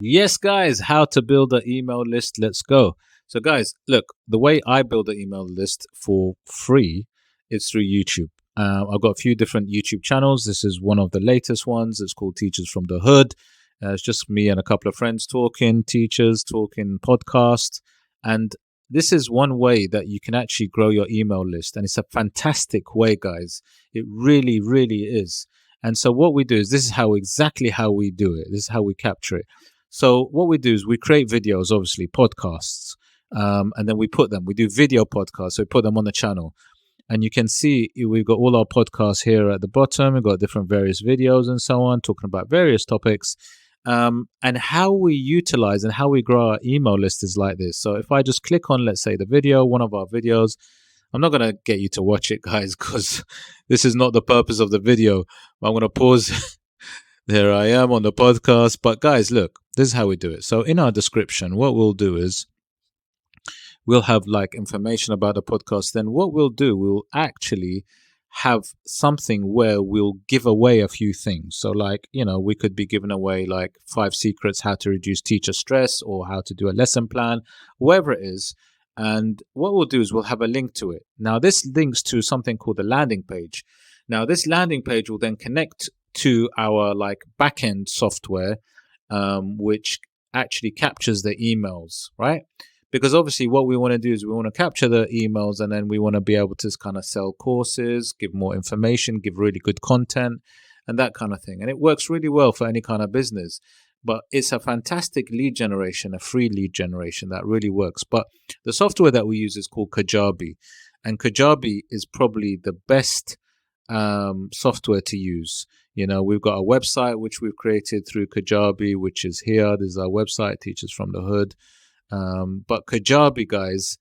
Yes, guys, how to build an email list. Let's go. So, guys, look, the way I build an email list for free is through YouTube. I've got a few different YouTube channels. This is one of the latest ones. It's called Teachers from the Hood. It's just me and a couple of friends talking, teachers talking, podcast. And this is one way that you can actually grow your email list. And it's a fantastic way, guys. It really, really is. And so what we do is this is exactly how we do it. This is how we capture it. So what we do is we create videos, obviously podcasts, and then we do video podcasts. So we put them on the channel, and you can see we've got all our podcasts here at the bottom. We've got different various videos and so on, talking about various topics. And how we utilize and how we grow our email list is like this. So if I just click on, let's say, the video, one of our videos, I'm not going to get you to watch it, guys, because this is not the purpose of the video. I'm going to pause. There I am on the podcast. But guys, look, this is how we do it. So in our description, what we'll do is we'll have like information about the podcast. Then what we'll do, we'll actually have something where we'll give away a few things. So like, we could be giving away like 5 secrets how to reduce teacher stress, or how to do a lesson plan, whatever it is. And what we'll do is we'll have a link to it. Now this links to something called a landing page. Now this landing page will then connect to our like backend software, which actually captures the emails, right? Because obviously what we want to do is we want to capture the emails, and then we want to be able to kind of sell courses, give more information, give really good content, and that kind of thing. And it works really well for any kind of business. But it's a fantastic lead generation, a free lead generation that really works. But the software that we use is called Kajabi. And Kajabi is probably the best software to use. We've got a website which we've created through Kajabi, which is here. This is our website, Teachers from the Hood. But Kajabi, guys,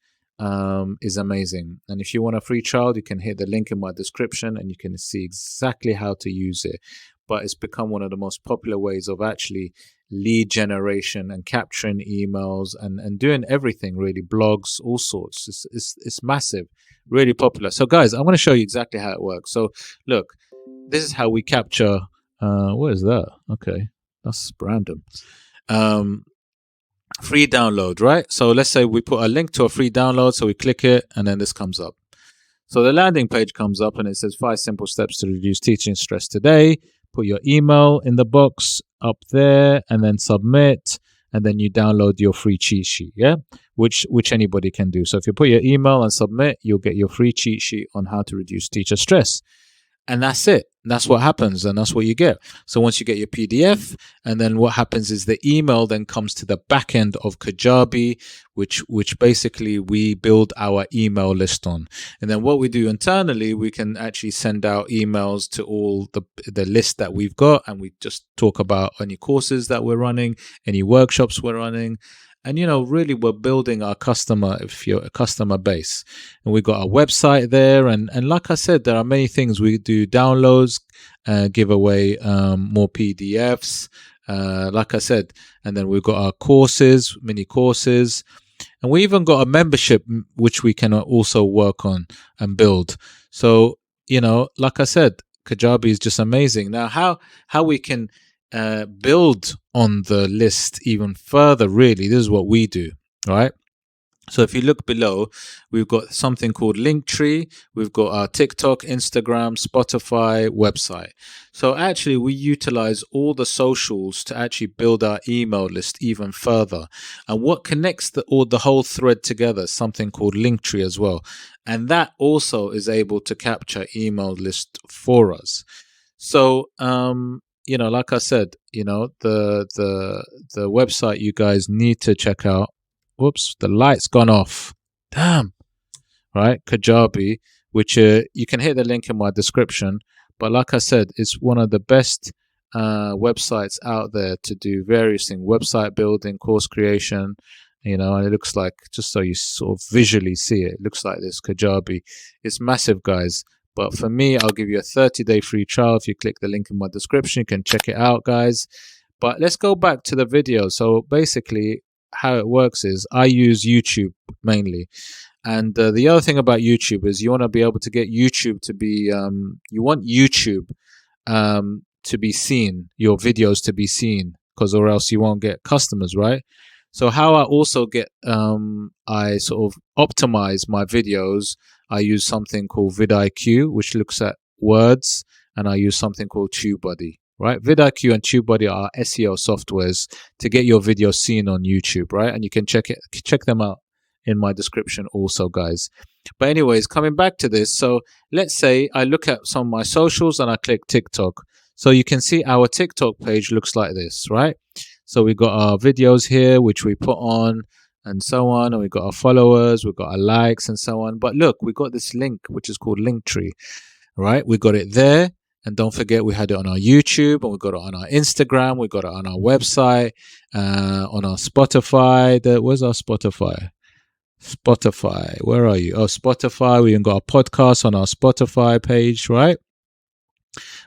is amazing. And if you want a free trial, you can hit the link in my description and you can see exactly how to use it. But it's become one of the most popular ways of actually lead generation and capturing emails and doing everything, really, blogs, all sorts. It's massive, really popular. So guys, I'm going to show you exactly how it works. So look, this is how we capture, what is that? Okay, that's random. Free download, right? So let's say we put a link to a free download, so we click it and then this comes up. So the landing page comes up and it says 5 simple steps to reduce teaching stress today. Put your email in the box up there and then submit, and then you download your free cheat sheet, yeah, which anybody can do. So if you put your email and submit, you'll get your free cheat sheet on how to reduce teacher stress. And that's it. That's what happens, and that's what you get. So once you get your PDF, and then what happens is the email then comes to the back end of Kajabi, which basically we build our email list on. And then what we do internally, we can actually send out emails to all the list that we've got, and we just talk about any courses that we're running, any workshops we're running. And, really we're building our customer base. And we got our website there. And like I said, there are many things. We do downloads, give away more PDFs, like I said. And then we've got our courses, mini courses. And we even got a membership, which we can also work on and build. So, like I said, Kajabi is just amazing. Now, how we can build on the list even further, really, this is what we do, right? So if you look below, we've got something called Linktree. We've got our TikTok, Instagram, Spotify, website. So actually we utilize all the socials to actually build our email list even further. And what connects the whole thread together is something called Linktree as well. And that also is able to capture email list for us. So like I said, the website you guys need to check out. Whoops, the light's gone off. Damn. Right, Kajabi, which you can hit the link in my description. But like I said, it's one of the best websites out there to do various things, website building, course creation. And it looks like, just so you sort of visually see it, it looks like this, Kajabi. It's massive, guys. But for me, I'll give you a 30-day free trial. If you click the link in my description, you can check it out, guys. But let's go back to the video. So basically, how it works is I use YouTube mainly. And the other thing about YouTube is you want to be able to get YouTube to be, you want YouTube to be seen, your videos to be seen because or else you won't get customers, right? So how I also get, I sort of optimize my videos. I use something called VIDIQ, which looks at words, and I use something called TubeBuddy, right? VIDIQ and TubeBuddy are SEO softwares to get your video seen on YouTube, right? And you can check them out in my description also, guys. But anyways, coming back to this, so let's say I look at some of my socials and I click TikTok. So you can see our TikTok page looks like this, right? So we've got our videos here, which we put on and so on. And we've got our followers, we've got our likes and so on. But look, we got this link, which is called Linktree, right? We got it there. And don't forget, we had it on our YouTube, and we got it on our Instagram. We got it on our website, on our Spotify. Where's our Spotify? Spotify, where are you? Oh, Spotify. We even got a podcast on our Spotify page, right?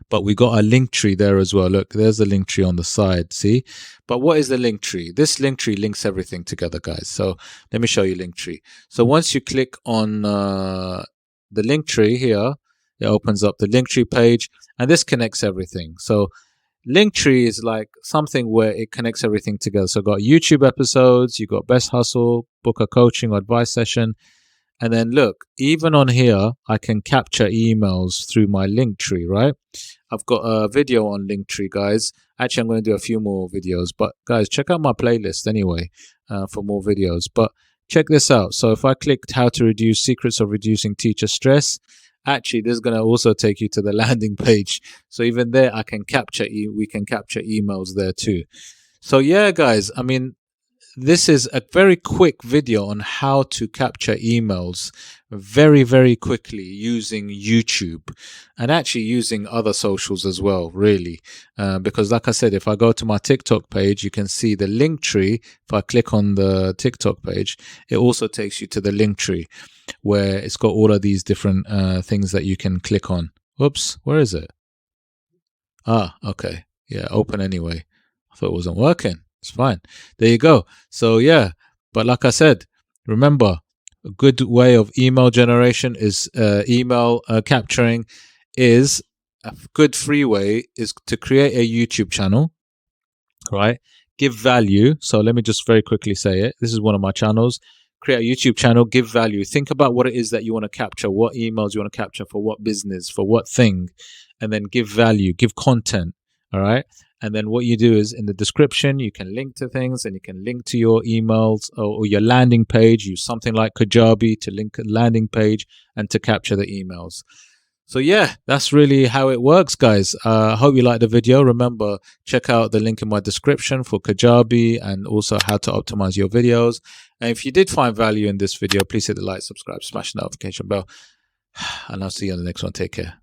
But we got a link tree there as well. Look, there's the link tree on the side, see? But what is the link tree? This link tree links everything together, guys. So let me show you link tree. So once you click on the link tree here, it opens up the link tree page, and this connects everything. So Linktree is like something where it connects everything together. So got YouTube episodes, you got Best Hustle, book a coaching or advice session. And then look, even on here, I can capture emails through my Linktree, right? I've got a video on Linktree, guys. Actually, I'm going to do a few more videos. But guys, check out my playlist anyway for more videos. But check this out. So if I clicked how to reduce secrets of reducing teacher stress, actually, this is going to also take you to the landing page. So even there, I can capture we can capture emails there too. So yeah, guys, I mean, this is a very quick video on how to capture emails very, very quickly using YouTube and actually using other socials as well, really. Because like I said, if I go to my TikTok page, you can see the link tree. If I click on the TikTok page, it also takes you to the link tree where it's got all of these different things that you can click on. Oops, where is it? Ah, okay. Yeah, open anyway. I thought it wasn't working. It's fine. There you go. So yeah, but like I said, remember, a good way of email generation is email capturing is a good free way is to create a YouTube channel, right? Give value. So let me just very quickly say it. This is one of my channels. Create a YouTube channel, give value. Think about what it is that you want to capture, what emails you want to capture for what business, for what thing, and then give value, give content, all right? And then what you do is in the description, you can link to things and you can link to your emails or your landing page. Use something like Kajabi to link a landing page and to capture the emails. So yeah, that's really how it works, guys. I hope you liked the video. Remember, check out the link in my description for Kajabi and also how to optimize your videos. And if you did find value in this video, please hit the like, subscribe, smash the notification bell. And I'll see you on the next one. Take care.